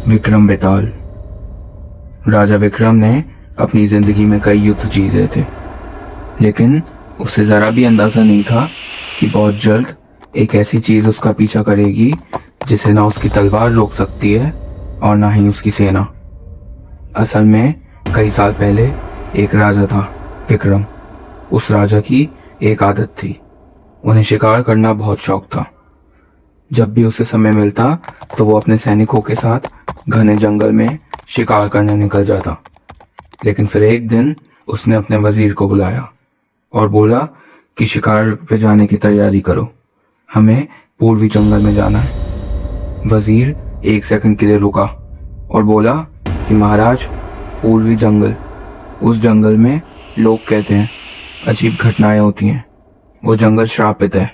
विक्रम बेताल। राजा विक्रम ने अपनी जिंदगी में कई युद्ध जीते थे, लेकिन उसे जरा भी अंदाजा नहीं था कि बहुत जल्द एक ऐसी चीज उसका पीछा करेगी जिसे ना उसकी तलवार रोक सकती है और ना ही उसकी सेना। असल में कई साल पहले एक राजा था, विक्रम। उस राजा की एक आदत थी, उन्हें शिकार करना बहुत शौक था। जब भी उसे समय मिलता तो वो अपने सैनिकों के साथ घने जंगल में शिकार करने निकल जाता। लेकिन फिर एक दिन उसने अपने वजीर को बुलाया और बोला कि शिकार पे जाने की तैयारी करो, हमें पूर्वी जंगल में जाना है। वजीर एक सेकंड के लिए रुका और बोला कि महाराज, पूर्वी जंगल, उस जंगल में लोग कहते हैं अजीब घटनाएं होती हैं, वो जंगल श्रापित है।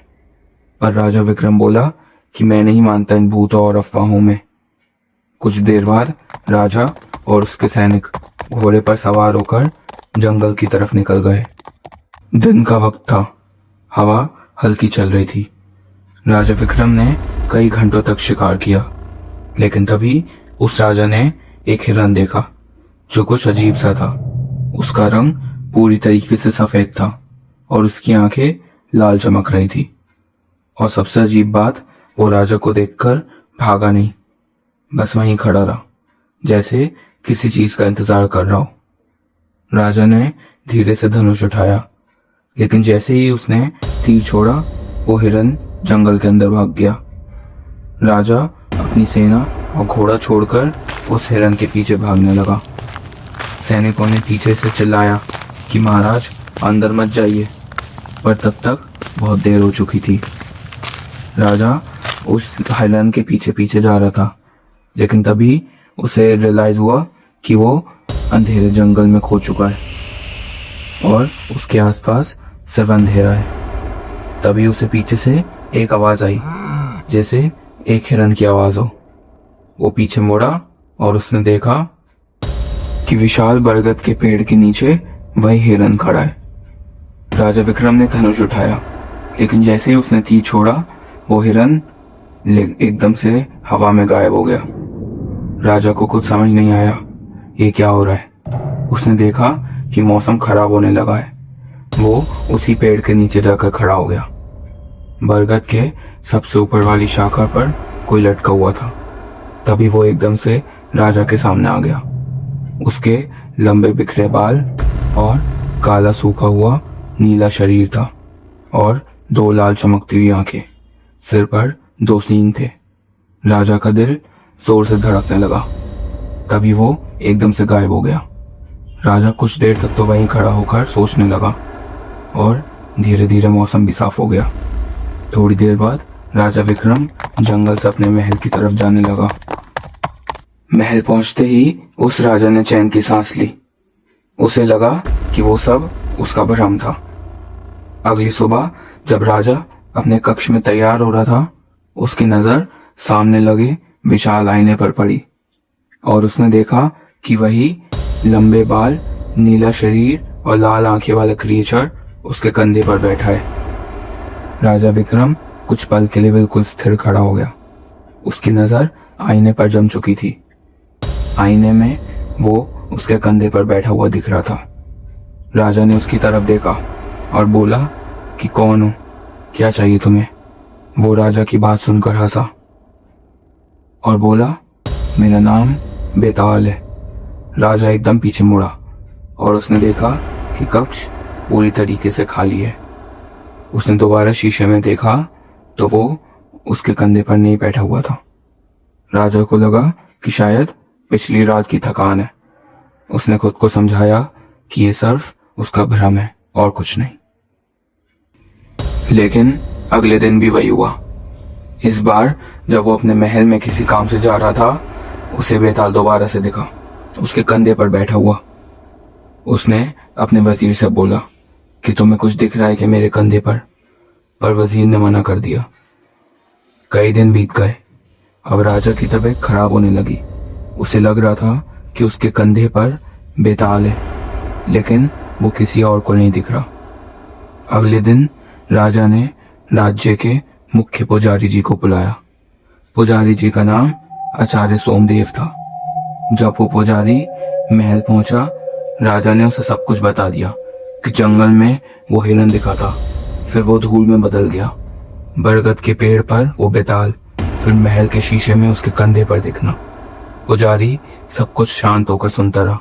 पर राजा विक्रम बोला कि मैं नहीं मानता इन भूतों और अफवाहों में। कुछ देर बाद राजा और उसके सैनिक घोड़े पर सवार होकर जंगल की तरफ निकल गए। दिन का वक्त था, हवा हल्की चल रही थी। राजा विक्रम ने कई घंटों तक शिकार किया, लेकिन तभी उस राजा ने एक हिरन देखा जो कुछ अजीब सा था। उसका रंग पूरी तरीके से सफेद था और उसकी आंखें लाल चमक रही थी। और सबसे अजीब बात, वो राजा को देखकर भागा नहीं, बस वहीं खड़ा रहा, जैसे किसी चीज का इंतजार कर रहा हो। राजा ने धीरे से धनुष उठाया, लेकिन जैसे ही उसने तीर छोड़ा, वो हिरन जंगल के अंदर भाग गया। राजा अपनी सेना और घोड़ा छोड़कर उस हिरन के पीछे भागने लगा। सैनिकों ने पीछे से चिल्लाया कि महाराज, अंदर मत जाइए, पर तब तक बहुत देर हो चुकी थी। राजा उस हिरन के पीछे पीछे जा रहा था, लेकिन तभी उसे रियलाइज हुआ कि वो अंधेरे जंगल में खो चुका है और उसके आसपास सिर्फ अंधेरा है। तभी उसे पीछे से एक आवाज आई, जैसे एक हिरन की आवाज हो। वो पीछे मुड़ा और उसने देखा कि विशाल बरगद के पेड़ के नीचे वही हिरन खड़ा है। राजा विक्रम ने धनुष उठाया, लेकिन जैसे ही उसने तीर छोड़ा, वो हिरन एकदम से हवा में गायब हो गया। राजा को कुछ समझ नहीं आया, ये क्या हो रहा है। उसने देखा कि मौसम खराब होने लगा है। वो उसी पेड़ के नीचे जाकर खड़ा हो गया। बरगद के सबसे ऊपर वाली शाखा पर कोई लटका हुआ था। तभी वो एकदम से राजा के सामने आ गया। उसके लंबे बिखरे बाल और काला सूखा हुआ नीला शरीर था और दो लाल चमकती हुई आंखें। सिर पर दो सींग थे। राजा का दिल जोर से धड़कने लगा। तभी वो एकदम से गायब हो गया। राजा कुछ देर तक तो वहीं खड़ा होकर सोचने लगा और धीरे धीरे मौसम भी साफ हो गया। थोड़ी देर बाद राजा विक्रम जंगल से अपने महल की तरफ जाने लगा। महल पहुंचते ही उस राजा ने चैन की सांस ली। उसे लगा कि वो सब उसका भ्रम था। अगली सुबह जब राजा अपने कक्ष में तैयार हो रहा था, उसकी नजर सामने लगे विशाल आईने पर पड़ी और उसने देखा कि वही लंबे बाल, नीला शरीर और लाल आंखें वाला क्रिएचर उसके कंधे पर बैठा है। राजा विक्रम कुछ पल के लिए बिल्कुल स्थिर खड़ा हो गया। उसकी नजर आईने पर जम चुकी थी। आईने में वो उसके कंधे पर बैठा हुआ दिख रहा था। राजा ने उसकी तरफ देखा और बोला कि कौन हो, क्या चाहिए तुम्हें। वो राजा की बात सुनकर हंसा और बोला, मेरा नाम बेताल है। राजा एकदम पीछे मुड़ा और उसने देखा कि कक्ष पूरी तरीके से खाली है। उसने दोबारा शीशे में देखा तो वो उसके कंधे पर नहीं बैठा हुआ था। राजा को लगा कि शायद पिछली रात की थकान है। उसने खुद को समझाया कि ये सिर्फ उसका भ्रम है और कुछ नहीं। लेकिन अगले दिन भी वही हुआ। इस बार जब वो अपने महल में किसी काम से जा रहा था, उसे बेताल दोबारा से दिखा, उसके कंधे पर बैठा हुआ। उसने अपने वजीर से बोला कि तुम्हें कुछ दिख रहा है कि मेरे कंधे पर वजीर ने मना कर दिया। कई दिन बीत गए। अब राजा की तबीयत खराब होने लगी। उसे लग रहा था कि उसके कंधे पर बेताल है, लेकिन वो किसी और को नहीं दिख रहा। अगले दिन राजा ने राज्य के मुख्य पुजारी जी को बुलाया। पुजारी जी का नाम आचार्य सोमदेव था। जब वो पुजारी महल पहुंचा, राजा ने उसे सब कुछ बता दिया कि जंगल में वो हिरन दिखा था, फिर वो धूल में बदल गया, बरगद के पेड़ पर वो बेताल, फिर महल के शीशे में उसके कंधे पर दिखना। पुजारी सब कुछ शांत होकर सुनता रहा।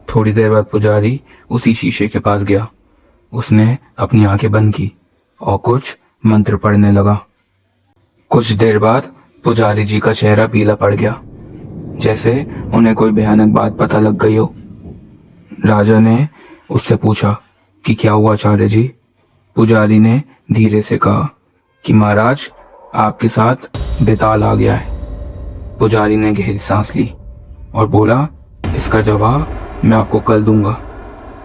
थोड़ी देर बाद पुजारी उसी शीशे के पास गया। उसने अपनी आंखें बंद की और कुछ मंत्र पढ़ने लगा। कुछ देर बाद पुजारी जी का चेहरा पीला पड़ गया, जैसे उन्हें कोई भयानक बात पता लग गई हो। राजा ने उससे पूछा कि क्या हुआ आचार्य जी। पुजारी ने धीरे से कहा कि महाराज, आपके साथ बेताल आ गया है। पुजारी ने गहरी सांस ली और बोला, इसका जवाब मैं आपको कल दूंगा।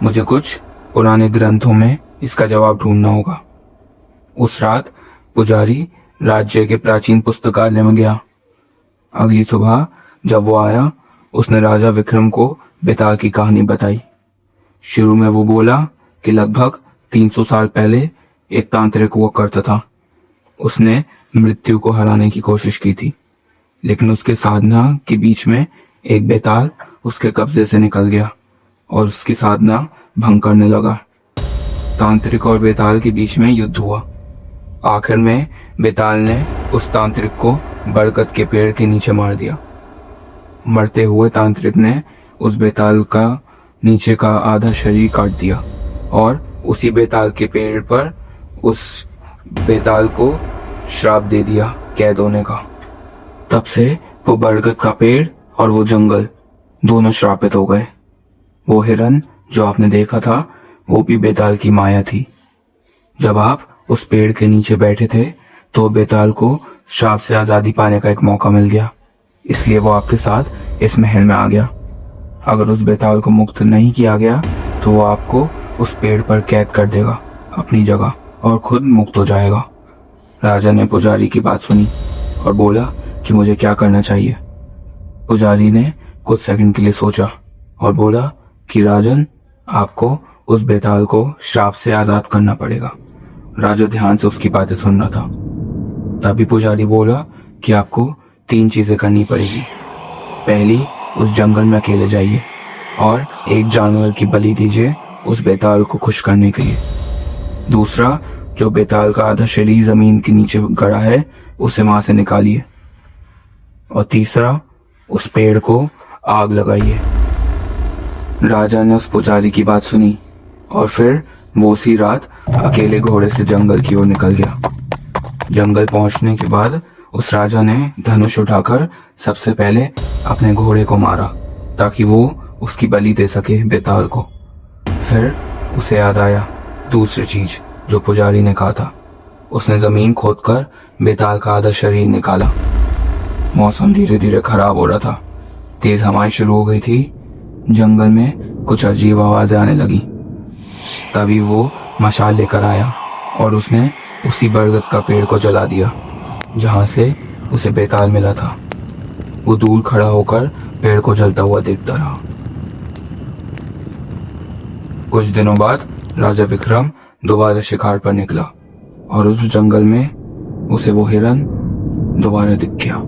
मुझे कुछ पुराने ग्रंथों में इसका जवाब ढूंढना होगा। उस रात पुजारी राज्य के प्राचीन पुस्तकालय में गया। अगली सुबह जब वो आया, उसने राजा विक्रम को बेताल की कहानी बताई। शुरू में वो बोला कि लगभग 300 साल पहले एक तांत्रिक हुआ करता था। उसने मृत्यु को हराने की कोशिश की थी, लेकिन उसके साधना के बीच में एक बेताल उसके कब्जे से निकल गया और उसकी साधना भंग करने लगा। तांत्रिक और बेताल के बीच में युद्ध हुआ। आखिर में बेताल ने उस तांत्रिक को बरगद के पेड़ के नीचे मार दिया। मरते हुए तांत्रिक ने उस बेताल का नीचे का आधा शरीर काट दिया और उसी बेताल के पेड़ पर उस बेताल को श्राप दे दिया कैद होने का। तब से वो बरगद का पेड़ और वो जंगल दोनों श्रापित हो गए। वो हिरन जो आपने देखा था, वो भी बेताल की माया थी। जब आप उस पेड़ के नीचे बैठे थे तो बेताल को श्राप से आजादी पाने का एक मौका मिल गया, इसलिए वो आपके साथ इस महल में आ गया। अगर उस बेताल को मुक्त नहीं किया गया तो वो आपको उस पेड़ पर कैद कर देगा अपनी जगह और खुद मुक्त हो जाएगा। राजा ने पुजारी की बात सुनी और बोला कि मुझे क्या करना चाहिए। पुजारी ने कुछ सेकंड के लिए सोचा और बोला कि राजन, आपको उस बेताल को श्राप से आजाद करना पड़ेगा। राजा ध्यान से उसकी बातें सुन रहा था। तभी पुजारी बोला कि आपको 3 चीजें करनी पड़ेगी। पहली, उस जंगल में अकेले जाइए और एक जानवर की बलि दीजिए उस बेताल को खुश करने के लिए। दूसरा, जो बेताल का आधा शरीर जमीन के नीचे गड़ा है उसे वहां से निकालिए। और तीसरा, उस पेड़ को आग लगाइए। राजा ने उस पुजारी की बात सुनी और फिर वो उसी रात अकेले घोड़े से जंगल की ओर निकल गया। जंगल पहुंचने के बाद उस राजा ने धनुष उठाकर सबसे पहले अपने घोड़े को मारा ताकि वो उसकी बलि दे सके बेताल को। फिर उसे याद आया दूसरी चीज जो पुजारी ने कहा था। उसने जमीन खोदकर बेताल का आधा शरीर निकाला। मौसम धीरे धीरे खराब हो रहा था। तेज हवाएं शुरू हो गई थी। जंगल में कुछ अजीब आवाजें आने लगी। तभी वो मशाल लेकर आया और उसने उसी बरगद का पेड़ को जला दिया जहां से उसे बेताल मिला था। वो दूर खड़ा होकर पेड़ को जलता हुआ देखता रहा। कुछ दिनों बाद राजा विक्रम दोबारा शिकार पर निकला और उस जंगल में उसे वो हिरन दोबारा दिख गया।